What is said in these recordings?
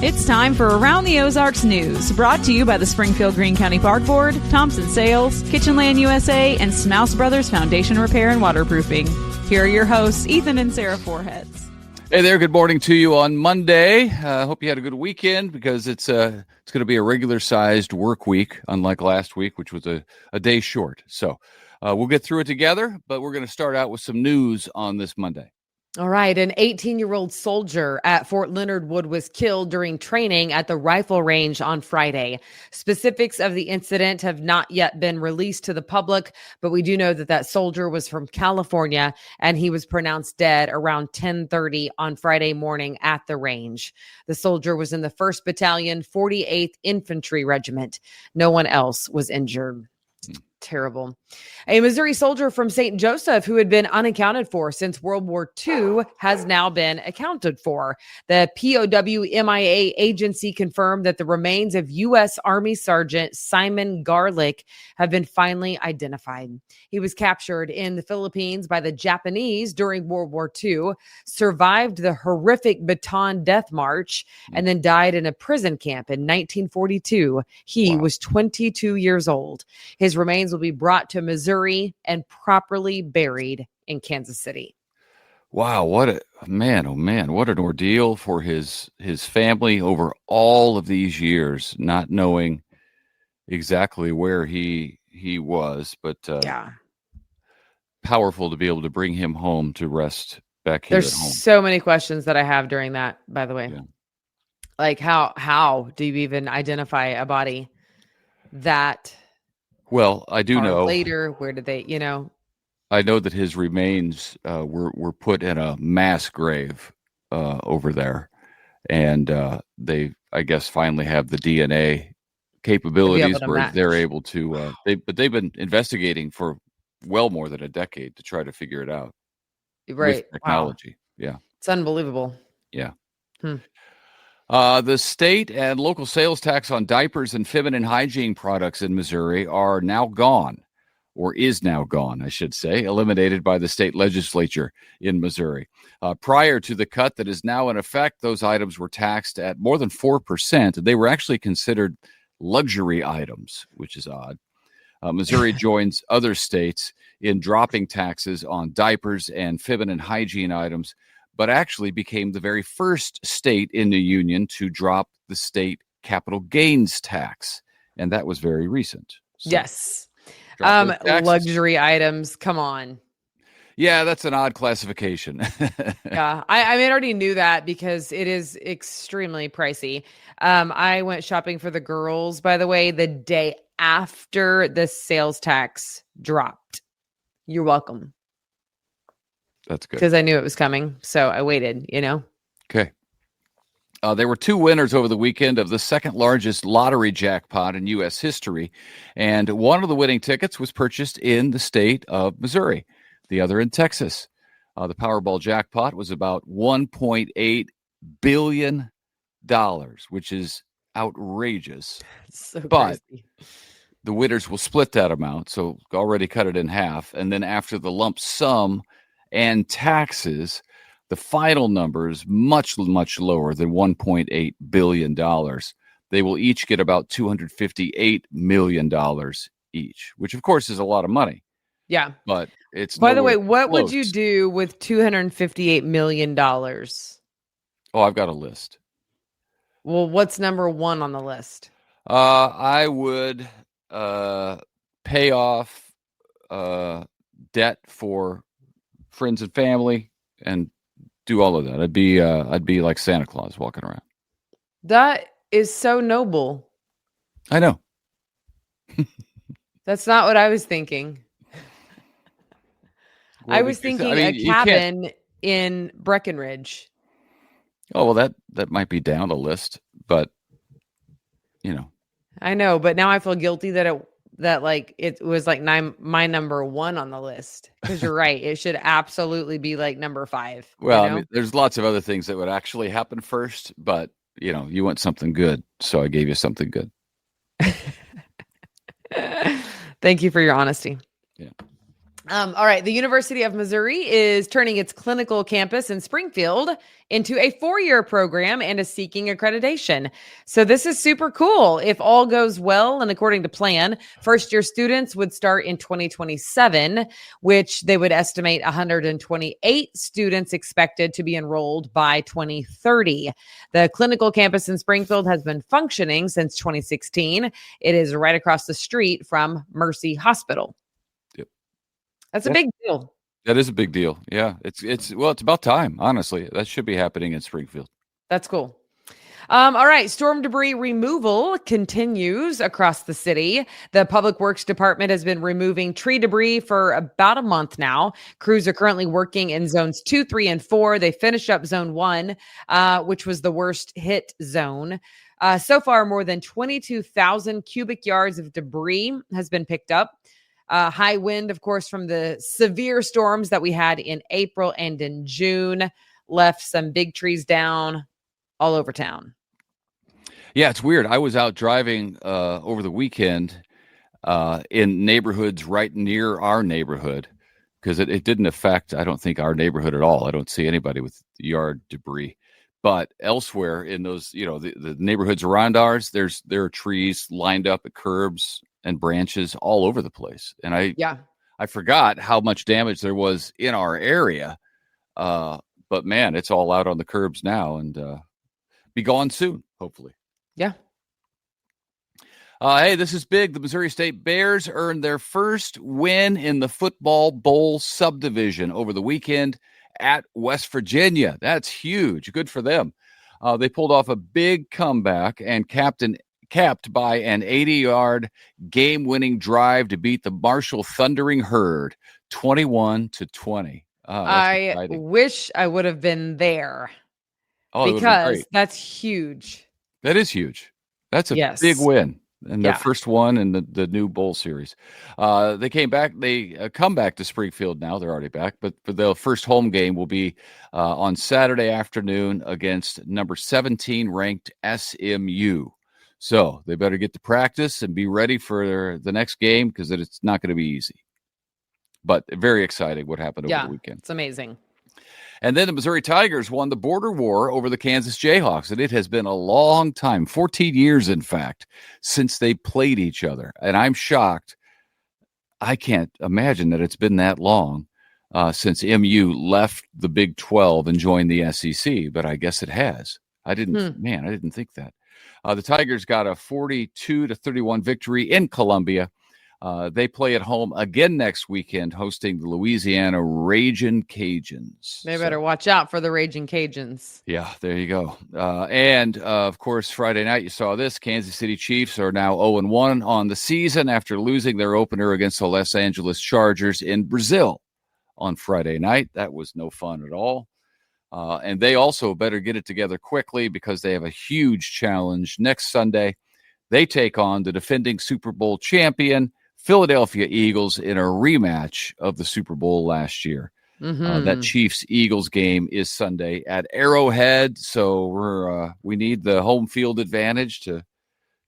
It's time for Around the Ozarks News, brought to you by the Springfield Greene County Park Board, Thompson Sales, Kitchenland USA, and Smouse Brothers Foundation Repair and Waterproofing. Here are your hosts, Ethan and Sarah Foreheads. Hey there, good morning to you on Monday. Hope you had a good weekend because it's going to be a regular-sized work week, unlike last week, which was a day short. So we'll get through it together, but we're going to start out with some news on this Monday. All right. An 18-year-old soldier at Fort Leonard Wood was killed during training at the rifle range on Friday. Specifics of the incident have not yet been released to the public, but we do know that soldier was from California and he was pronounced dead around 10:30 on Friday morning at the range. The soldier was in the 1st Battalion, 48th Infantry Regiment. No one else was injured. Terrible. A Missouri soldier from St. Joseph who had been unaccounted for since World War II has now been accounted for. The POW MIA agency confirmed that the remains of U.S. Army Sergeant Simon Garlick have been finally identified. He was captured in the Philippines by the Japanese during World War II, survived the horrific Bataan Death March, and then died in a prison camp in 1942. He was 22 years old. His remains will be brought to Missouri and properly buried in Kansas City. Wow, what a man, oh man, what an ordeal for his family over all of these years, not knowing exactly where he was, but powerful to be able to bring him home to rest back here There's at home. So many questions that I have during that, by the way. Yeah. Like how do you even identify a body that Well, I do know later, where did they, I know that his remains were put in a mass grave over there, and they, I guess, finally have the DNA capabilities where match. they're able to. But they've been investigating for well more than a decade to try to figure it out. Right, with technology. Wow. Yeah, it's unbelievable. Yeah. The state and local sales tax on diapers and feminine hygiene products in Missouri are now gone, or is now gone, I should say, eliminated by the state legislature in Missouri. Prior to the cut that is now in effect, those items were taxed at more than 4%. They were actually considered luxury items, which is odd. Missouri joins other states in dropping taxes on diapers and feminine hygiene items, but actually became the very first state in the union to drop the state capital gains tax. And that was very recent. So, yes. Luxury items. Come on. Yeah, that's an odd classification. Yeah, I already knew that because it is extremely pricey. I went shopping for the girls, by the way, the day after the sales tax dropped. You're welcome. That's good. Because I knew it was coming. So I waited, Okay. There were two winners over the weekend of the second largest lottery jackpot in U.S. history. And one of the winning tickets was purchased in the state of Missouri, the other in Texas. The Powerball jackpot was about $1.8 billion, which is outrageous. So but crazy. The winners will split that amount. So already cut it in half. And then after the lump sum and taxes, the final number is much, much lower than $1.8 billion. They will each get about $258 million each, which, of course, is a lot of money. Yeah. But it's By the way, what close. would you do with $258 million? Oh, I've got a list. Well, what's number one on the list? I would pay off debt for friends and family and do all of that. I'd be like Santa Claus walking around. That is so noble. I know. That's not what I was thinking. I was thinking a cabin in Breckenridge. Oh, well, that might be down the list, but I know, but now I feel guilty that it was like my number one on the list. Because you're right, it should absolutely be like number 5. Well, I mean, there's lots of other things that would actually happen first, but you want something good, so I gave you something good. Thank you for your honesty. Yeah. All right. The University of Missouri is turning its clinical campus in Springfield into a 4-year program and is seeking accreditation. So this is super cool. If all goes well and according to plan, first-year students would start in 2027, which they would estimate 128 students expected to be enrolled by 2030. The clinical campus in Springfield has been functioning since 2016. It is right across the street from Mercy Hospital. That's a big deal. That is a big deal. Yeah. It's about time, honestly. That should be happening in Springfield. That's cool. All right. Storm debris removal continues across the city. The Public Works Department has been removing tree debris for about a month now. Crews are currently working in zones 2, 3, and 4. They finished up zone 1, which was the worst hit zone. So far, more than 22,000 cubic yards of debris has been picked up. High wind, of course, from the severe storms that we had in April and in June left some big trees down all over town. Yeah, it's weird. I was out driving over the weekend in neighborhoods right near our neighborhood because it didn't affect, I don't think, our neighborhood at all. I don't see anybody with yard debris. But elsewhere in those, the neighborhoods around ours, there are trees lined up at curbs and branches all over the place. And I forgot how much damage there was in our area. But man, it's all out on the curbs now and be gone soon, hopefully. Yeah. Hey, this is big. The Missouri State Bears earned their first win in the Football Bowl subdivision over the weekend at West Virginia. That's huge. Good for them. They pulled off a big comeback and capped by an 80-yard game-winning drive to beat the Marshall Thundering Herd 21-20. I wish I would have been there because that's huge. That is huge. That's a big win. And their first one in the new bowl series. They came back. They come back to Springfield now. They're already back. But for their first home game will be on Saturday afternoon against number 17 ranked SMU. So they better get to practice and be ready for the next game because it's not going to be easy. But very exciting what happened over the weekend. It's amazing. And then the Missouri Tigers won the border war over the Kansas Jayhawks. And it has been a long time, 14 years, in fact, since they played each other. And I'm shocked. I can't imagine that it's been that long since MU left the Big 12 and joined the SEC. But I guess it has. I didn't think that. The Tigers got a 42-31 victory in Columbia. They play at home again next weekend, hosting the Louisiana Ragin' Cajuns. They better watch out for the Ragin' Cajuns. Yeah, there you go. And of course, Friday night, you saw this. Kansas City Chiefs are now 0-1 on the season after losing their opener against the Los Angeles Chargers in Brazil on Friday night. That was no fun at all. And they also better get it together quickly because they have a huge challenge next Sunday. They take on the defending Super Bowl champion, Philadelphia Eagles, in a rematch of the Super Bowl last year. That Chiefs-Eagles game is Sunday at Arrowhead, so we need the home field advantage to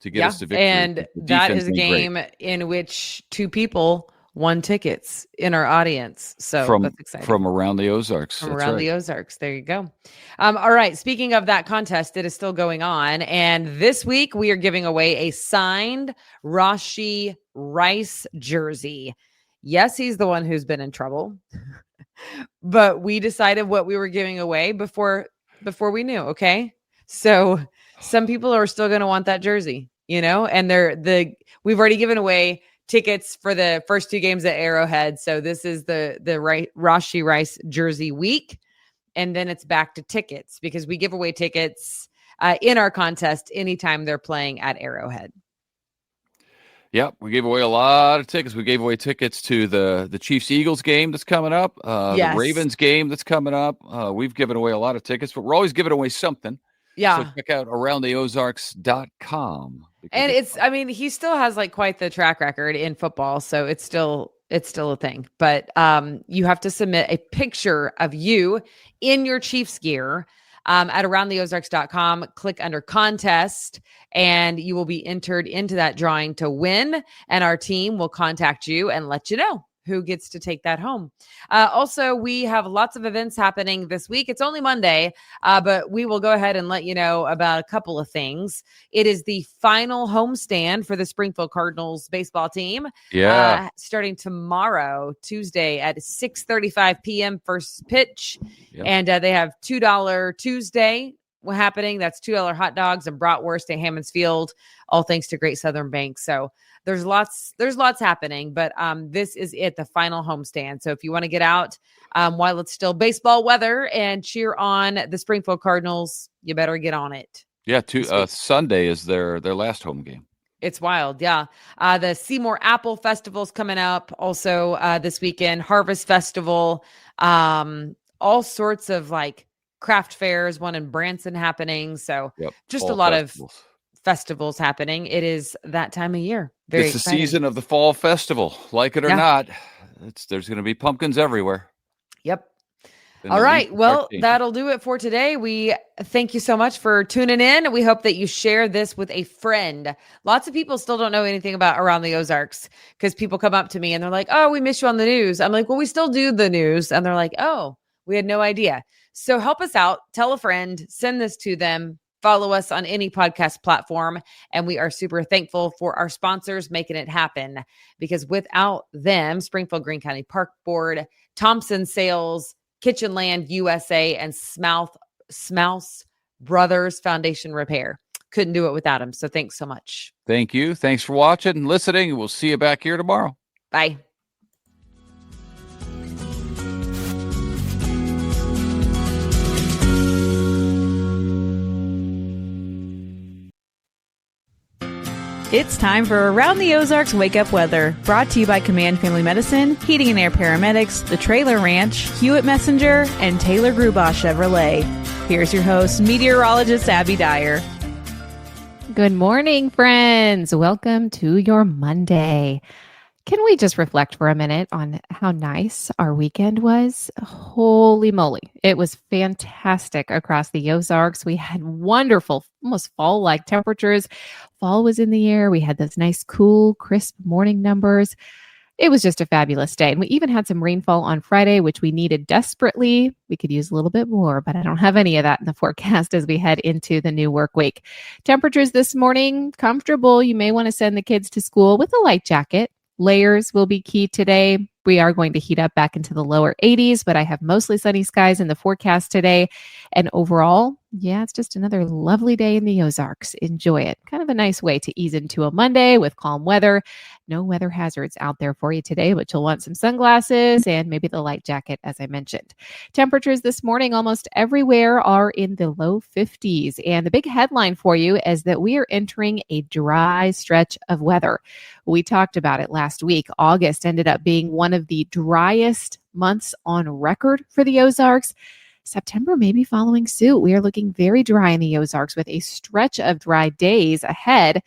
get us to victory. And that is a game in which two people won tickets in our audience. So that's exciting. From around the Ozarks. The Ozarks. There you go. All right. Speaking of that contest, it is still going on. And this week we are giving away a signed Rashee Rice jersey. Yes, he's the one who's been in trouble. But we decided what we were giving away before we knew. Okay. So some people are still going to want that jersey, and we've already given away tickets for the first two games at Arrowhead. So this is the Rashee Rice jersey week. And then it's back to tickets because we give away tickets in our contest anytime they're playing at Arrowhead. Yep, we gave away a lot of tickets. We gave away tickets to the Chiefs-Eagles game that's coming up, the Ravens game that's coming up. We've given away a lot of tickets, but we're always giving away something. Yeah. So check out aroundtheozarks.com. And he still has quite the track record in football, so it's still a thing. But you have to submit a picture of you in your Chiefs gear at aroundtheozarks.com. Click under contest, and you will be entered into that drawing to win. And our team will contact you and let you know who gets to take that home. Also, we have lots of events happening this week. It's only Monday, but we will go ahead and let you know about a couple of things. It is the final homestand for the Springfield Cardinals baseball team. Starting tomorrow, Tuesday at 6:35 p.m. first pitch. Yep. And they have $2 Tuesday happening. That's $2 hot dogs and bratwurst at Hammons Field, all thanks to Great Southern Bank. So there's lots happening, but this is it, the final homestand. So if you want to get out while it's still baseball weather and cheer on the Springfield Cardinals, you better get on it. Yeah, Sunday is their last home game. It's wild. Yeah. The Seymour Apple Festival's coming up also this weekend, Harvest Festival, all sorts of like craft fairs, one in Branson happening. So just a lot of festivals happening. It is that time of year. Very It's exciting. the season of the fall festival. Like it or not, there's going to be pumpkins everywhere. Yep. All right. Well, that'll do it for today. We thank you so much for tuning in. We hope that you share this with a friend. Lots of people still don't know anything about Around the Ozarks because people come up to me and they're like, oh, we miss you on the news. I'm like, well, we still do the news. And they're like, oh, we had no idea. So help us out. Tell a friend, send this to them. Follow us on any podcast platform. And we are super thankful for our sponsors making it happen, because without them, Springfield Greene County Park Board, Thompson Sales, Kitchen Land USA, and Smouse Brothers Foundation Repair. Couldn't do it without them. So thanks so much. Thank you. Thanks for watching and listening. We'll see you back here tomorrow. Bye. It's time for Around the Ozarks Wake Up Weather, brought to you by Command Family Medicine, Heating and Air Paramedics, The Trailer Ranch, Hewitt Messenger, and Taylor Grubaugh Chevrolet. Here's your host, meteorologist Abby Dyer. Good morning, friends. Welcome to your Monday. Can we just reflect for a minute on how nice our weekend was? Holy moly. It was fantastic across the Ozarks. We had wonderful, almost fall-like temperatures. Fall was in the air. We had those nice, cool, crisp morning numbers. It was just a fabulous day. And we even had some rainfall on Friday, which we needed desperately. We could use a little bit more, but I don't have any of that in the forecast as we head into the new work week. Temperatures this morning, comfortable. You may want to send the kids to school with a light jacket. Layers will be key today. We are going to heat up back into the lower 80s, but I have mostly sunny skies in the forecast today. And overall, it's just another lovely day in the Ozarks. Enjoy it. Kind of a nice way to ease into a Monday with calm weather. No weather hazards out there for you today, but you'll want some sunglasses and maybe the light jacket, as I mentioned. Temperatures this morning almost everywhere are in the low 50s. And the big headline for you is that we are entering a dry stretch of weather. We talked about it last week. August ended up being one of the driest months on record for the Ozarks. September may be following suit. We are looking very dry in the Ozarks with a stretch of dry days ahead.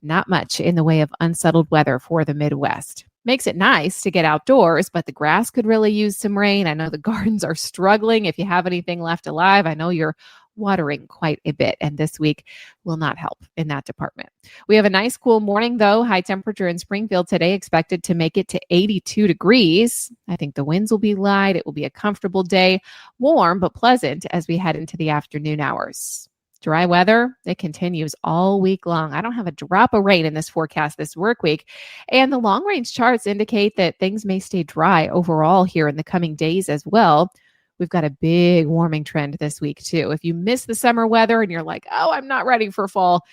Not much in the way of unsettled weather for the Midwest. Makes it nice to get outdoors, but the grass could really use some rain. I know the gardens are struggling. If you have anything left alive, I know you're watering quite a bit, and this week will not help in that department. We have a nice cool morning, though. High temperature in Springfield today expected to make it to 82 degrees. I think the winds will be light. It will be a comfortable day, warm but pleasant as we head into the afternoon hours. Dry weather, it continues all week long. I don't have a drop of rain in this forecast this work week. And the long range charts indicate that things may stay dry overall here in the coming days as well. We've got a big warming trend this week too. If you miss the summer weather and you're like, oh, I'm not ready for fall.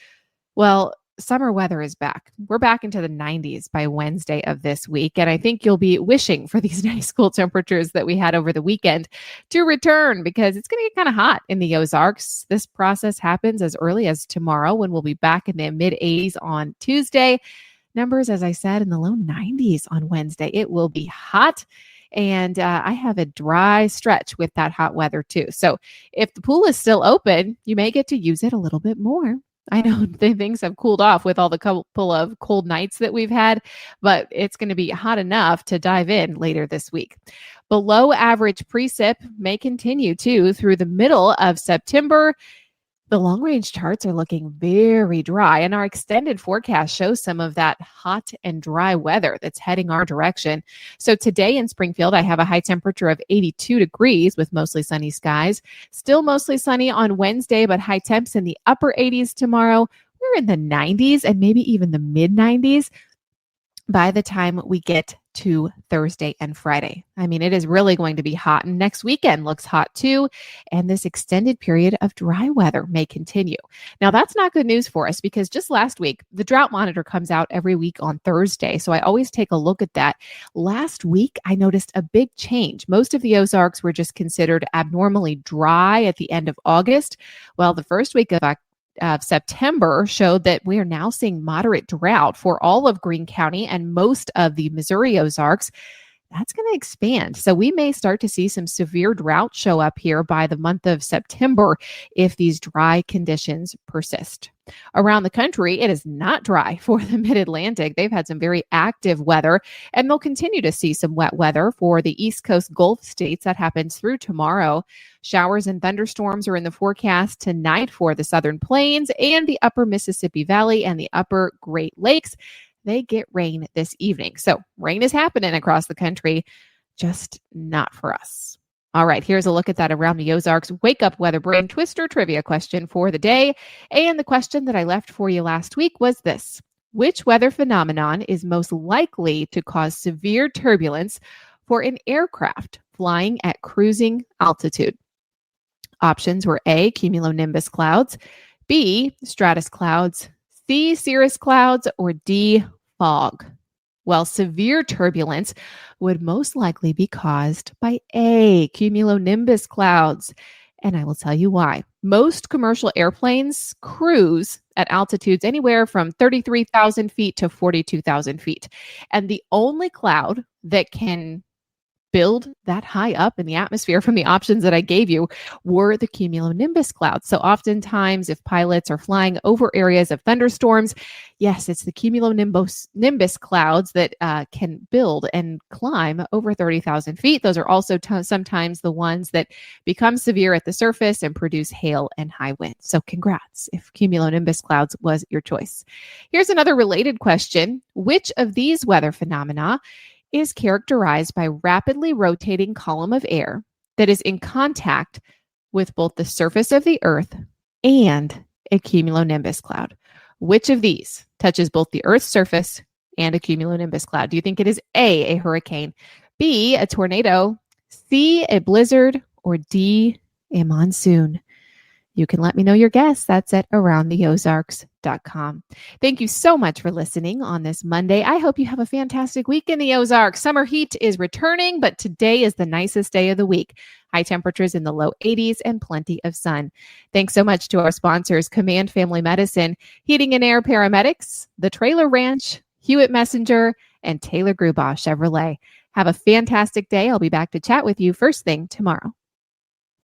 Well, summer weather is back. We're back into the 90s by Wednesday of this week. And I think you'll be wishing for these nice cool temperatures that we had over the weekend to return, because it's going to get kind of hot in the Ozarks. This process happens as early as tomorrow, when we'll be back in the mid 80s on Tuesday. Numbers, as I said, in the low 90s on Wednesday. It will be hot. And I have a dry stretch with that hot weather too. So if the pool is still open, you may get to use it a little bit more. I know things have cooled off with all the couple of cold nights that we've had, but it's going to be hot enough to dive in later this week. Below average precip may continue too through the middle of September. The long-range charts are looking very dry, and our extended forecast shows some of that hot and dry weather that's heading our direction. So today in Springfield, I have a high temperature of 82 degrees with mostly sunny skies. Still mostly sunny on Wednesday, but high temps in the upper 80s tomorrow. We're in the 90s and maybe even the mid-90s by the time we get to Thursday and Friday. I mean, it is really going to be hot, and next weekend looks hot too. And this extended period of dry weather may continue. Now, that's not good news for us because just last week, the drought monitor comes out every week on Thursday. So I always take a look at that. Last week, I noticed a big change. Most of the Ozarks were just considered abnormally dry at the end of August. Well, the first week of September showed that we are now seeing moderate drought for all of Greene County and most of the Missouri Ozarks. That's going to expand. So we may start to see some severe drought show up here by the month of September if these dry conditions persist. Around the country, it is not dry for the Mid-Atlantic. They've had some very active weather, and they'll continue to see some wet weather for the East Coast Gulf states. That happens through tomorrow. Showers and thunderstorms are in the forecast tonight for the Southern Plains and the upper Mississippi Valley and the upper Great Lakes. They get rain this evening. So rain is happening across the country, just not for us. All right, here's a look at that around the Ozarks Wake Up Weather Brain Twister trivia question for the day. And the question that I left for you last week was this: which weather phenomenon is most likely to cause severe turbulence for an aircraft flying at cruising altitude? Options were A, cumulonimbus clouds, B, stratus clouds, C, cirrus clouds, or D, fog. Well, severe turbulence would most likely be caused by A, cumulonimbus clouds. And I will tell you why. Most commercial airplanes cruise at altitudes anywhere from 33,000 feet to 42,000 feet. And the only cloud that can build that high up in the atmosphere from the options that I gave you were the cumulonimbus clouds. So oftentimes if pilots are flying over areas of thunderstorms, yes, it's the cumulonimbus clouds that can build and climb over 30,000 feet. Those are also sometimes the ones that become severe at the surface and produce hail and high winds. So congrats if cumulonimbus clouds was your choice. Here's another related question. Which of these weather phenomena is characterized by rapidly rotating column of air that is in contact with both the surface of the earth and a cumulonimbus cloud? Which of these touches both the earth's surface and a cumulonimbus cloud? Do you think it is A, a hurricane, B, a tornado, C, a blizzard, or D, a monsoon? You can let me know your guess. That's at aroundtheozarks.com. Thank you so much for listening on this Monday. I hope you have a fantastic week in the Ozarks. Summer heat is returning, but today is the nicest day of the week. High temperatures in the low 80s and plenty of sun. Thanks so much to our sponsors, Command Family Medicine, Heating and Air Paramedics, The Trailer Ranch, Hewitt Messenger, and Taylor Grubaugh Chevrolet. Have a fantastic day. I'll be back to chat with you first thing tomorrow.